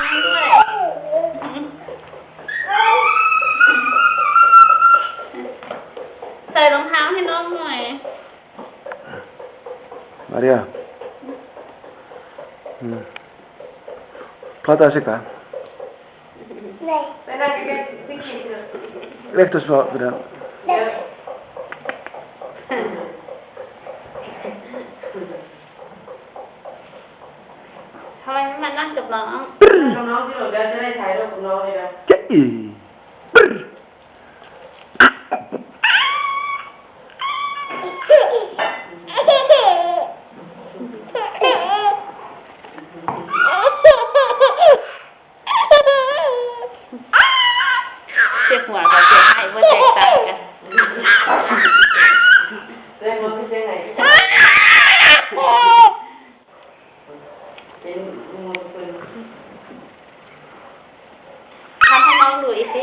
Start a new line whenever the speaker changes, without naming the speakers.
น้องด้วยใส่รองเท้าให้น้องหน่อย
Maria. Prata zitten.
Nee.
Leg dus wel weer.
Nee.
ทำไมไม่มานั่งกับน้อง
น้องที่หนูจะได้ถ่ายรูปกับน้องเลยนะ
เจ็บหัวกับเจ็บไข้ว่าแตกต่างกัน
เล่นมือที่เจ๊ไหนเป็นมือปืน
ทำให้น้องดูอีกสิ